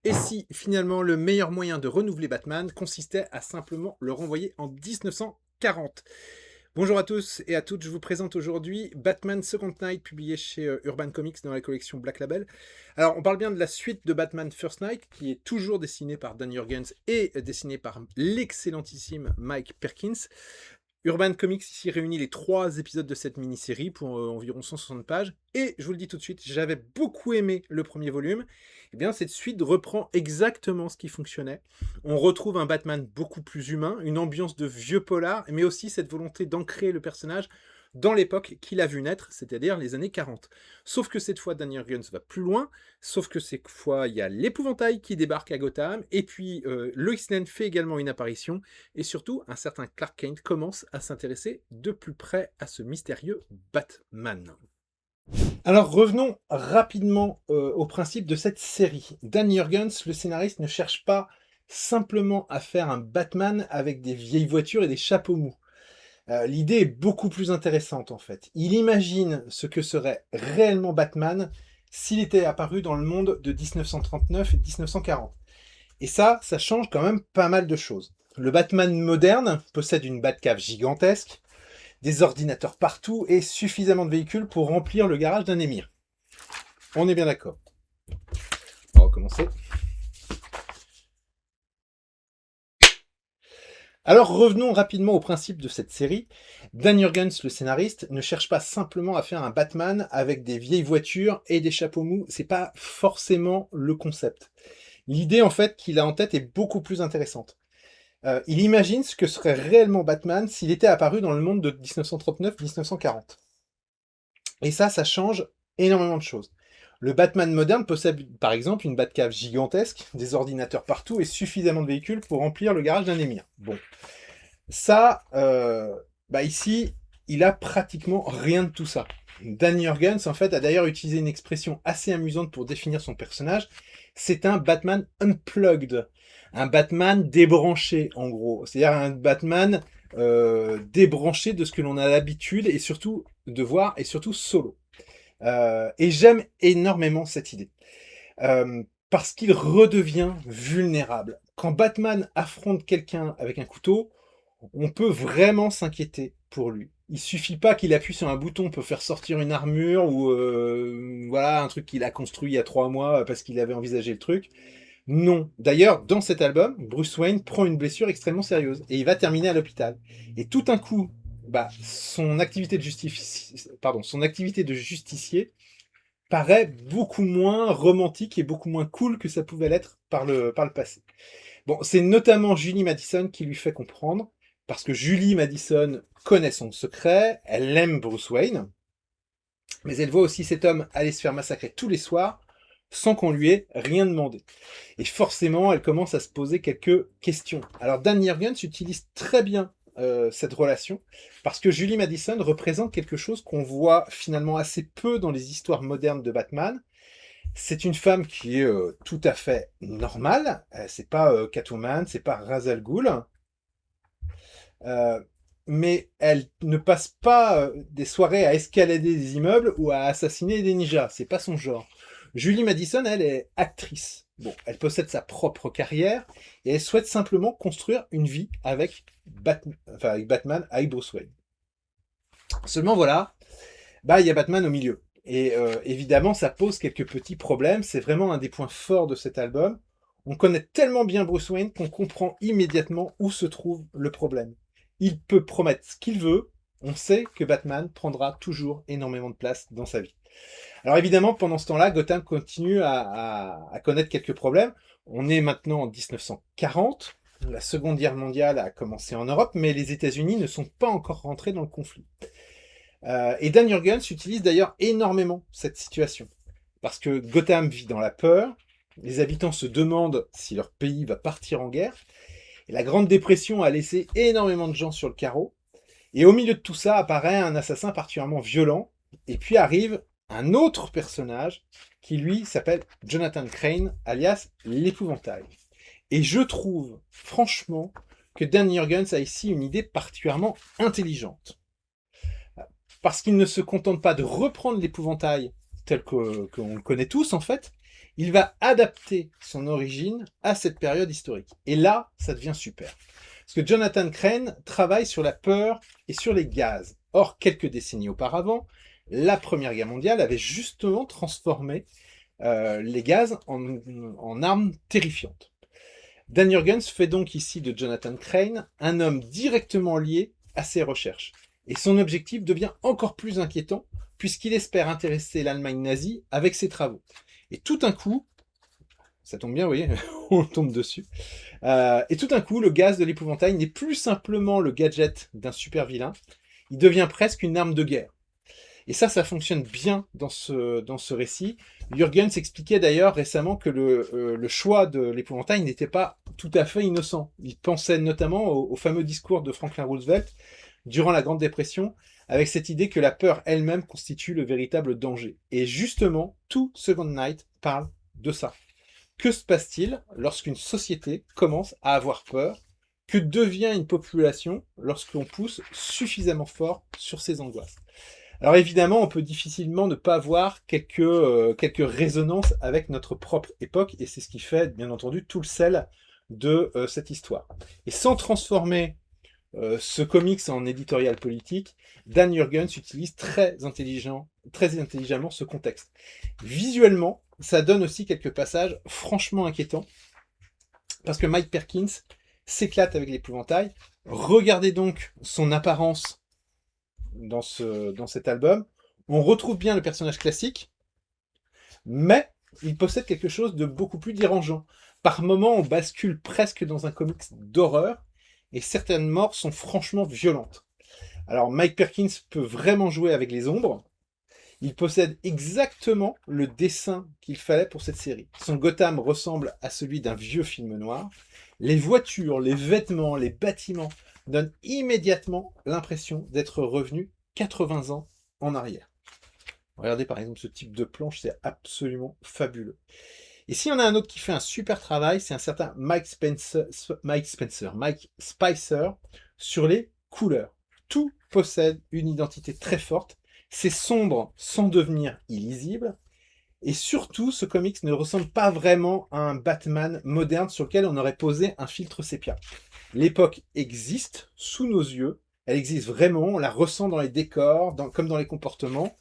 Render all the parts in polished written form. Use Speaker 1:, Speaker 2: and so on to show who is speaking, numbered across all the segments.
Speaker 1: Et si finalement le meilleur moyen de renouveler Batman consistait à simplement le renvoyer en 1940? Bonjour à tous et à toutes, je vous présente aujourd'hui Batman Second Night, publié chez Urban Comics dans la collection Black Label. Alors, on parle bien de la suite de Batman First Night, qui est toujours dessinée par Dan Jurgens et dessinée par l'excellentissime Mike Perkins. Urban Comics ici réunit les 3 épisodes de cette mini-série pour environ 160 pages. Et je vous le dis tout de suite, j'avais beaucoup aimé le premier volume. Et bien, cette suite reprend exactement ce qui fonctionnait. On retrouve un Batman beaucoup plus humain, une ambiance de vieux polar, mais aussi cette volonté d'ancrer le personnage dans l'époque qu'il a vu naître, c'est-à-dire les années 40. Sauf que cette fois, Daniel Jurgens va plus loin, sauf que cette fois, il y a l'épouvantail qui débarque à Gotham, et puis Lois Lane fait également une apparition, et surtout, un certain Clark Kent commence à s'intéresser de plus près à ce mystérieux Batman. Alors revenons rapidement au principe de cette série. Dan Jurgens, le scénariste, ne cherche pas simplement à faire un Batman avec des vieilles voitures et des chapeaux mous. L'idée est beaucoup plus intéressante en fait. Il imagine ce que serait réellement Batman s'il était apparu dans le monde de 1939 et 1940. Et ça change quand même pas mal de choses. Le Batman moderne possède une Batcave gigantesque, des ordinateurs partout et suffisamment de véhicules pour remplir le garage d'un émir. On est bien d'accord. On va recommencer. Alors revenons rapidement au principe de cette série. Dan Jurgens, le scénariste, ne cherche pas simplement à faire un Batman avec des vieilles voitures et des chapeaux mous. C'est pas forcément le concept. L'idée en fait qu'il a en tête est beaucoup plus intéressante. Il imagine ce que serait réellement Batman s'il était apparu dans le monde de 1939-1940. Et ça change énormément de choses. Le Batman moderne possède par exemple une Batcave gigantesque, des ordinateurs partout et suffisamment de véhicules pour remplir le garage d'un émir. Bon, ça, ici, il a pratiquement rien de tout ça. Dan Jurgens, en fait, a d'ailleurs utilisé une expression assez amusante pour définir son personnage. C'est un Batman unplugged, un Batman débranché, en gros. C'est-à-dire un Batman débranché de ce que l'on a l'habitude et surtout de voir, et surtout solo. Et j'aime énormément cette idée. Parce qu'il redevient vulnérable. Quand Batman affronte quelqu'un avec un couteau, on peut vraiment s'inquiéter pour lui. Il suffit pas qu'il appuie sur un bouton pour faire sortir une armure ou voilà un truc qu'il a construit il y a 3 mois parce qu'il avait envisagé le truc. Non. D'ailleurs, dans cet album, Bruce Wayne prend une blessure extrêmement sérieuse et il va terminer à l'hôpital. Et tout d'un coup, son activité de justicier paraît beaucoup moins romantique et beaucoup moins cool que ça pouvait l'être par le passé. Bon, c'est notamment Julie Madison qui lui fait comprendre, parce que Julie Madison connaît son secret, elle aime Bruce Wayne, mais elle voit aussi cet homme aller se faire massacrer tous les soirs sans qu'on lui ait rien demandé. Et forcément, elle commence à se poser quelques questions. Alors Dan Jurgens utilise très bien cette relation, parce que Julie Madison représente quelque chose qu'on voit finalement assez peu dans les histoires modernes de Batman. C'est une femme qui est tout à fait normale. C'est pas Catwoman, c'est pas Ra's al Ghul. Euh, mais elle ne passe pas des soirées à escalader des immeubles ou à assassiner des ninjas. C'est pas son genre. Julie Madison, elle est actrice. Bon, elle possède sa propre carrière et elle souhaite simplement construire une vie avec Batman, avec Bruce Wayne. Seulement voilà, il y a Batman au milieu. Et évidemment, ça pose quelques petits problèmes. C'est vraiment un des points forts de cet album. On connaît tellement bien Bruce Wayne qu'on comprend immédiatement où se trouve le problème. Il peut promettre ce qu'il veut. On sait que Batman prendra toujours énormément de place dans sa vie. Alors évidemment, pendant ce temps-là, Gotham continue à connaître quelques problèmes. On est maintenant en 1940. La Seconde Guerre mondiale a commencé en Europe, mais les États-Unis ne sont pas encore rentrés dans le conflit. Et Dan Jurgens utilise d'ailleurs énormément cette situation. Parce que Gotham vit dans la peur, les habitants se demandent si leur pays va partir en guerre, et la Grande Dépression a laissé énormément de gens sur le carreau, et au milieu de tout ça apparaît un assassin particulièrement violent, et puis arrive un autre personnage qui lui s'appelle Jonathan Crane, alias l'épouvantail. Et je trouve, franchement, que Dan Jurgens a ici une idée particulièrement intelligente. Parce qu'il ne se contente pas de reprendre l'épouvantail tel qu'on le connaît tous en fait, il va adapter son origine à cette période historique. Et là, ça devient super. Parce que Jonathan Crane travaille sur la peur et sur les gaz. Or, quelques décennies auparavant, la Première Guerre mondiale avait justement transformé les gaz en armes terrifiantes. Dan Jurgens fait donc ici de Jonathan Crane un homme directement lié à ses recherches. Et son objectif devient encore plus inquiétant, puisqu'il espère intéresser l'Allemagne nazie avec ses travaux. Et tout d'un coup, ça tombe bien, vous voyez, on tombe dessus. Et tout d'un coup, le gaz de l'épouvantail n'est plus simplement le gadget d'un super vilain, il devient presque une arme de guerre. Et ça fonctionne bien dans ce récit. Jurgens expliquait d'ailleurs récemment que le choix de l'épouvantail n'était pas tout à fait innocent. Il pensait notamment au fameux discours de Franklin Roosevelt durant la Grande Dépression, avec cette idée que la peur elle-même constitue le véritable danger. Et justement, tout Second Night parle de ça. Que se passe-t-il lorsqu'une société commence à avoir peur? Que devient une population lorsqu'on pousse suffisamment fort sur ses angoisses? Alors évidemment, on peut difficilement ne pas avoir quelques résonances avec notre propre époque, et c'est ce qui fait, bien entendu, tout le sel de cette histoire. Et sans transformer ce comics en éditorial politique, Dan Jurgens utilise très intelligemment ce contexte. Visuellement, ça donne aussi quelques passages franchement inquiétants, parce que Mike Perkins s'éclate avec l'épouvantail. Regardez donc son apparence dans cet album. On retrouve bien le personnage classique, mais il possède quelque chose de beaucoup plus dérangeant. Par moments, on bascule presque dans un comics d'horreur, et certaines morts sont franchement violentes. Alors Mike Perkins peut vraiment jouer avec les ombres. Il possède exactement le dessin qu'il fallait pour cette série. Son Gotham ressemble à celui d'un vieux film noir. Les voitures, les vêtements, les bâtiments donnent immédiatement l'impression d'être revenus 80 ans en arrière. Regardez par exemple ce type de planche, c'est absolument fabuleux. Et s'il y en a un autre qui fait un super travail, c'est un certain Mike Spicer sur les couleurs. Tout possède une identité très forte. C'est sombre sans devenir illisible. Et surtout, ce comics ne ressemble pas vraiment à un Batman moderne sur lequel on aurait posé un filtre sépia. L'époque existe sous nos yeux. Elle existe vraiment. On la ressent dans les décors, comme dans les comportements.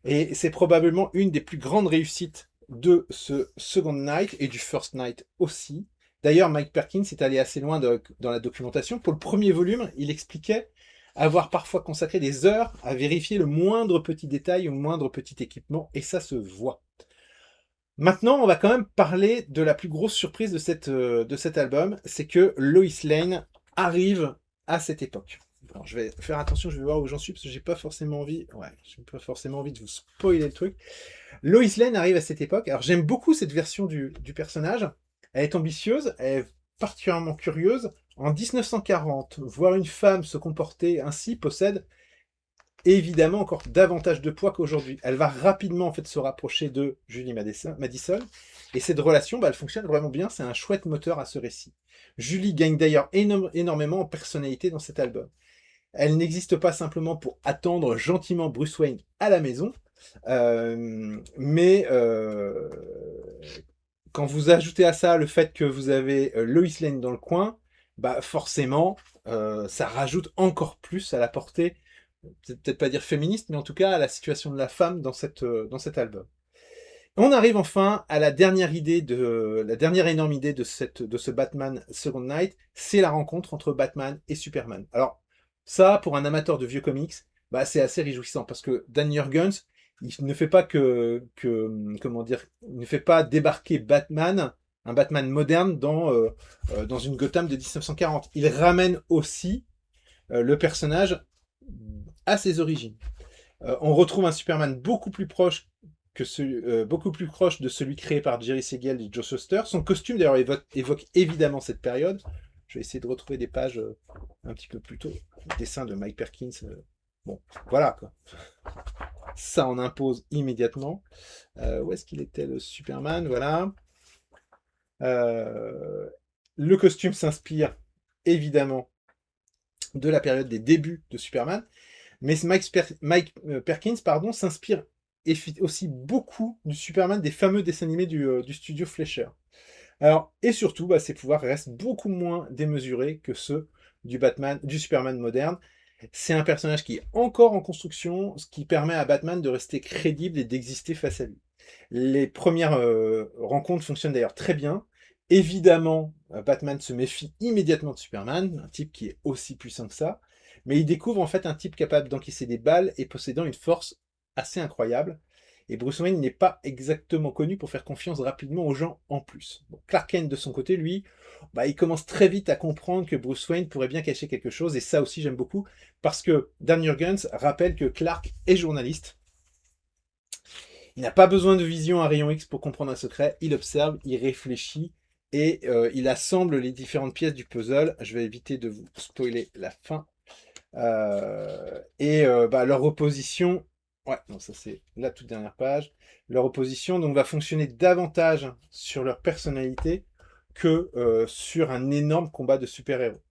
Speaker 1: Et c'est probablement une des plus grandes réussites de ce Second Night et du First Night aussi. D'ailleurs, Mike Perkins est allé assez loin dans la documentation. Pour le premier volume, il expliquait avoir parfois consacré des heures à vérifier le moindre petit détail ou le moindre petit équipement, et ça se voit. Maintenant, on va quand même parler de la plus grosse surprise de cet album, c'est que Lois Lane arrive à cette époque. Alors, je vais faire attention, je vais voir où j'en suis, parce que j'ai pas forcément envie de vous spoiler le truc. Lois Lane arrive à cette époque. Alors j'aime beaucoup cette version du personnage. Elle est ambitieuse, elle est particulièrement curieuse. En 1940, voir une femme se comporter ainsi possède évidemment encore davantage de poids qu'aujourd'hui. Elle va rapidement en fait se rapprocher de Julie Madison. Et cette relation, elle fonctionne vraiment bien. C'est un chouette moteur à ce récit. Julie gagne d'ailleurs énormément en personnalité dans cet album. Elle n'existe pas simplement pour attendre gentiment Bruce Wayne à la maison, mais quand vous ajoutez à ça le fait que vous avez Lois Lane dans le coin, forcément, ça rajoute encore plus à la portée, peut-être pas dire féministe, mais en tout cas à la situation de la femme dans cet album. On arrive enfin à la dernière énorme idée de ce Batman Second Night, c'est la rencontre entre Batman et Superman. Alors, ça, pour un amateur de vieux comics, c'est assez réjouissant, parce que Dan Jurgens, il ne fait pas comment dire, il ne fait pas débarquer un Batman moderne dans une Gotham de 1940. Il ramène aussi le personnage à ses origines. On retrouve un Superman beaucoup plus proche de celui créé par Jerry Siegel et Joe Shuster. Son costume d'ailleurs évoque évidemment cette période. Je vais essayer de retrouver des pages un petit peu plus tôt. Le dessin de Mike Perkins. Bon, voilà quoi. Ça en impose immédiatement. Où est-ce qu'il était le Superman? Voilà. Le costume s'inspire évidemment de la période des débuts de Superman. Mais Mike Perkins s'inspire et aussi beaucoup du Superman des fameux dessins animés du studio Fleischer. Alors, et surtout, bah, ses pouvoirs restent beaucoup moins démesurés que ceux du Superman moderne. C'est un personnage qui est encore en construction, ce qui permet à Batman de rester crédible et d'exister face à lui. Les premières rencontres fonctionnent d'ailleurs très bien. Évidemment, Batman se méfie immédiatement de Superman, un type qui est aussi puissant que ça, mais il découvre en fait un type capable d'encaisser des balles et possédant une force assez incroyable. Et Bruce Wayne n'est pas exactement connu pour faire confiance rapidement aux gens en plus. Bon, Clark Kent, de son côté, lui, bah, il commence très vite à comprendre que Bruce Wayne pourrait bien cacher quelque chose, et ça aussi j'aime beaucoup, parce que Dan Jurgens rappelle que Clark est journaliste. Il n'a pas besoin de vision à rayon X pour comprendre un secret, il observe, il réfléchit, et il assemble les différentes pièces du puzzle. Je vais éviter de vous spoiler la fin. Bah, leur opposition, ouais, non, ça c'est la toute dernière page. Leur opposition donc va fonctionner davantage sur leur personnalité que sur un énorme combat de super-héros.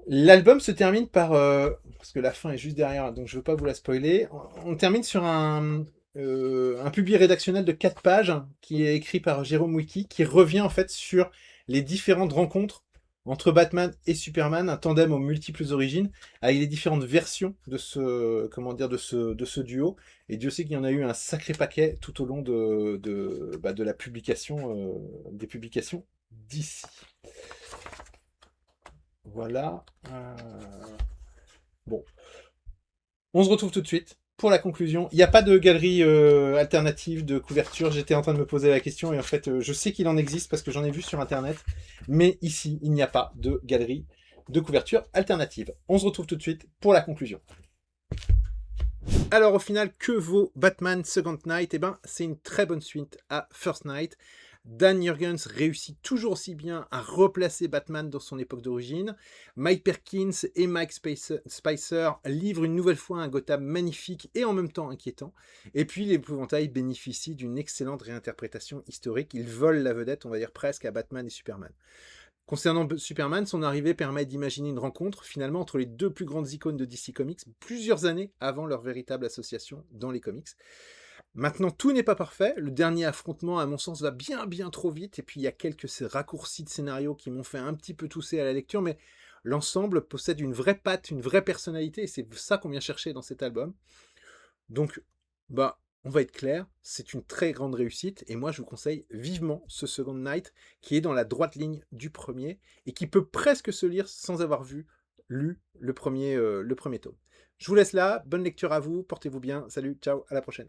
Speaker 1: L'album se termine par, parce que la fin est juste derrière, donc je ne veux pas vous la spoiler. On termine sur un publi rédactionnel de 4 pages qui est écrit par Jérôme Wiki, qui revient en fait sur les différentes rencontres entre Batman et Superman, un tandem aux multiples origines, avec les différentes versions de ce, comment dire, de ce duo. Et Dieu sait qu'il y en a eu un sacré paquet tout au long de la publication, des publications d'ici. Voilà. Bon, on se retrouve tout de suite pour la conclusion. Il n'y a pas de galerie alternative de couverture. J'étais en train de me poser la question et en fait, je sais qu'il en existe parce que j'en ai vu sur Internet. Mais ici, il n'y a pas de galerie de couverture alternative. On se retrouve tout de suite pour la conclusion. Alors au final, que vaut Batman Second Night? Eh ben, c'est une très bonne suite à First Night. Dan Jurgens réussit toujours aussi bien à replacer Batman dans son époque d'origine. Mike Perkins et Mike Spicer livrent une nouvelle fois un Gotham magnifique et en même temps inquiétant. Et puis l'épouvantail bénéficie d'une excellente réinterprétation historique. Ils volent la vedette, on va dire presque, à Batman et Superman. Concernant Superman, son arrivée permet d'imaginer une rencontre finalement entre les deux plus grandes icônes de DC Comics plusieurs années avant leur véritable association dans les comics. Maintenant, tout n'est pas parfait. Le dernier affrontement, à mon sens, va bien trop vite. Et puis, il y a quelques raccourcis de scénario qui m'ont fait un petit peu tousser à la lecture. Mais l'ensemble possède une vraie patte, une vraie personnalité. Et c'est ça qu'on vient chercher dans cet album. Donc, bah, on va être clair, c'est une très grande réussite. Et moi, je vous conseille vivement ce Second Night qui est dans la droite ligne du premier et qui peut presque se lire sans avoir lu le premier tome. Je vous laisse là. Bonne lecture à vous. Portez-vous bien. Salut, ciao, à la prochaine.